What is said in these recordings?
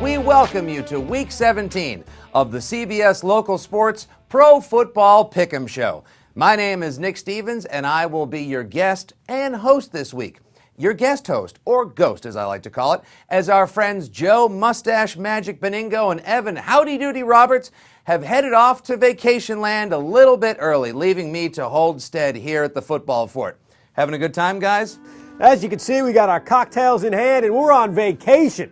we welcome you to Week 17 of the CBS Local Sports Pro Football Pick'em Show. My name is Nick Stevens, and I will be your guest and host this week. Your guest host, or ghost as I like to call it, as our friends Joe Mustache Magic Benigno and Evan Howdy Doody Roberts have headed off to vacation land a little bit early, leaving me to hold stead here at the football fort. Having a good time, guys? As you can see, we got our cocktails in hand and we're on vacation.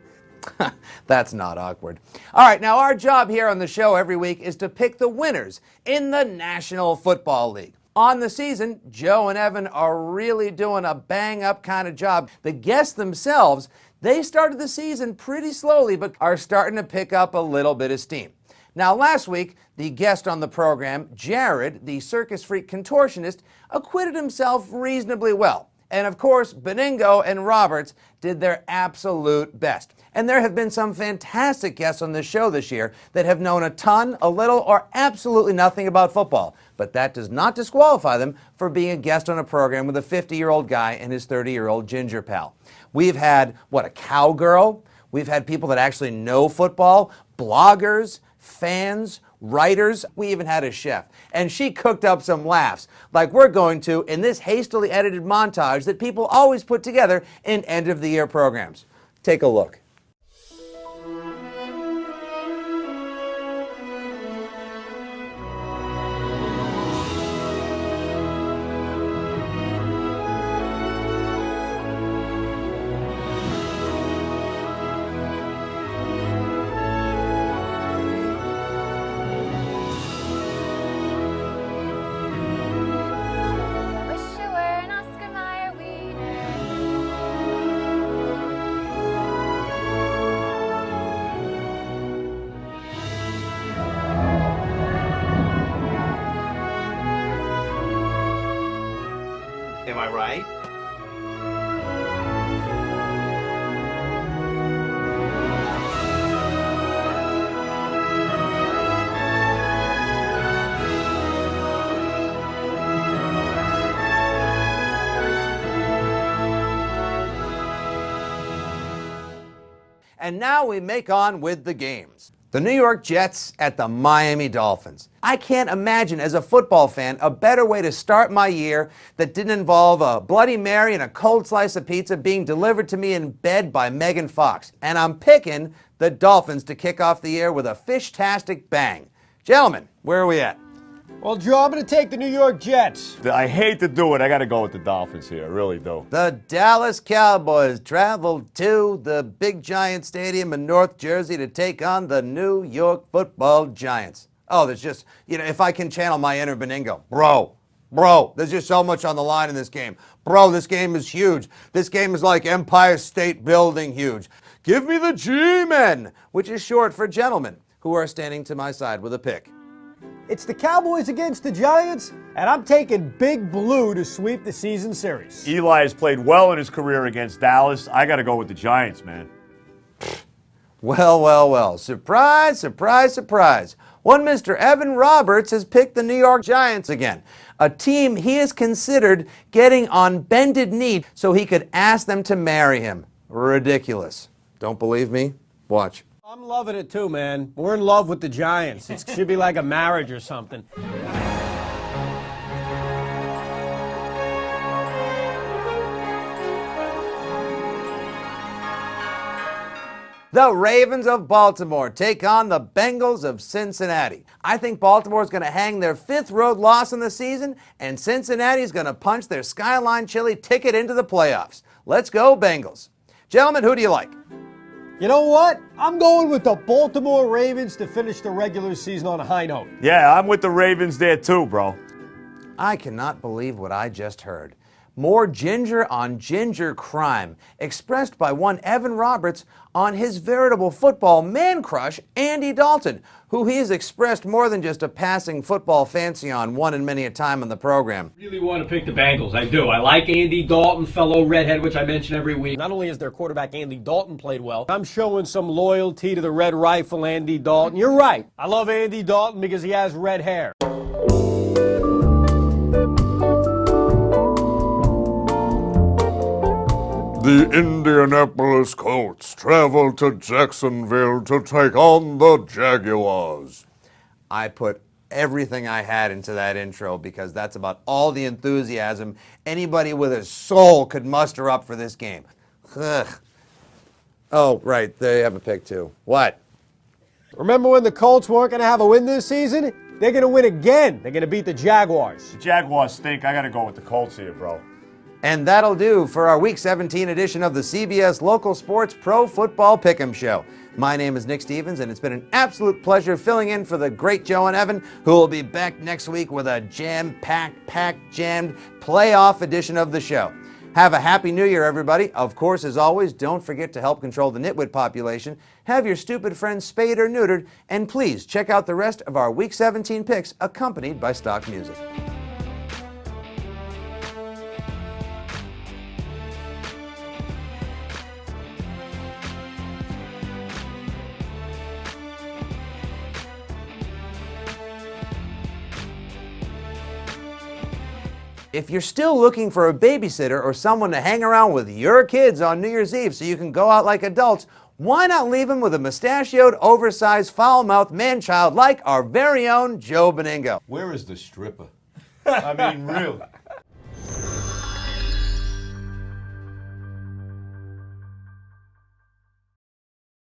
That's not awkward. All right, now our job here on the show every week is to pick the winners in the National Football League. On the season, Joe and Evan are really doing a bang-up kind of job. The guests themselves, they started the season pretty slowly, but are starting to pick up a little bit of steam. Now, last week, the guest on the program, Jared, the circus freak contortionist, acquitted himself reasonably well. And of course, Benigno and Roberts did their absolute best. And there have been some fantastic guests on this show this year that have known a ton, a little, or absolutely nothing about football. But that does not disqualify them for being a guest on a program with a 50-year-old guy and his 30-year-old ginger pal. We've had, a cowgirl? We've had people that actually know football, bloggers, fans, writers. We even had a chef. And she cooked up some laughs, like we're going to in this hastily edited montage that people always put together in end-of-the-year programs. Take a look. Am I right? And now we make on with the games. The New York Jets at the Miami Dolphins. I can't imagine, as a football fan, a better way to start my year that didn't involve a Bloody Mary and a cold slice of pizza being delivered to me in bed by Megan Fox. And I'm picking the Dolphins to kick off the year with a fish-tastic bang. Gentlemen, where are we at? Well, Joe, I'm going to take the New York Jets. I hate to do it. I got to go with the Dolphins here. I really do. The Dallas Cowboys traveled to the Big Giant Stadium in North Jersey to take on the New York Football Giants. Oh, there's just, if I can channel my inner Benigno. Bro, there's just so much on the line in this game. Bro, this game is huge. This game is like Empire State Building huge. Give me the G-Men, which is short for gentlemen, who are standing to my side with a pick. It's the Cowboys against the Giants, and I'm taking Big Blue to sweep the season series. Eli has played well in his career against Dallas. I got to go with the Giants, man. Well. Surprise, surprise, surprise. One Mr. Evan Roberts has picked the New York Giants again, a team he has considered getting on bended knee so he could ask them to marry him. Ridiculous. Don't believe me? Watch. I'm loving it too, man. We're in love with the Giants. It should be like a marriage or something. The Ravens of Baltimore take on the Bengals of Cincinnati. I think Baltimore is going to hang their fifth road loss in the season, and Cincinnati is going to punch their Skyline Chili ticket into the playoffs. Let's go, Bengals. Gentlemen, who do you like? You know what? I'm going with the Baltimore Ravens to finish the regular season on a high note. Yeah, I'm with the Ravens there too, bro. I cannot believe what I just heard. More ginger on ginger crime expressed by one Evan Roberts on his veritable football man crush, Andy Dalton, who he has expressed more than just a passing football fancy on one and many a time on the program. Really want to pick the Bengals. I do. I like Andy Dalton, fellow redhead, which I mention every week. Not only has their quarterback Andy Dalton played well, I'm showing some loyalty to the Red Rifle Andy Dalton. You're right. I love Andy Dalton because he has red hair. The Indianapolis Colts travel to Jacksonville to take on the Jaguars. I put everything I had into that intro because that's about all the enthusiasm anybody with a soul could muster up for this game. Ugh. Oh, right, they have a pick too. What? Remember when the Colts weren't going to have a win this season? They're going to win again. They're going to beat the Jaguars. The Jaguars stink. I got to go with the Colts here, bro. And that'll do for our Week 17 edition of the CBS Local Sports Pro Football Pick'em Show. My name is Nick Stevens, and it's been an absolute pleasure filling in for the great Joe and Evan, who will be back next week with a jam-packed, jammed playoff edition of the show. Have a happy new year, everybody. Of course, as always, don't forget to help control the nitwit population, have your stupid friends spayed or neutered, and please check out the rest of our Week 17 picks accompanied by stock music. If you're still looking for a babysitter or someone to hang around with your kids on New Year's Eve so you can go out like adults, why not leave them with a mustachioed, oversized, foul-mouthed man-child like our very own Joe Benigno? Where is the stripper? I mean, really.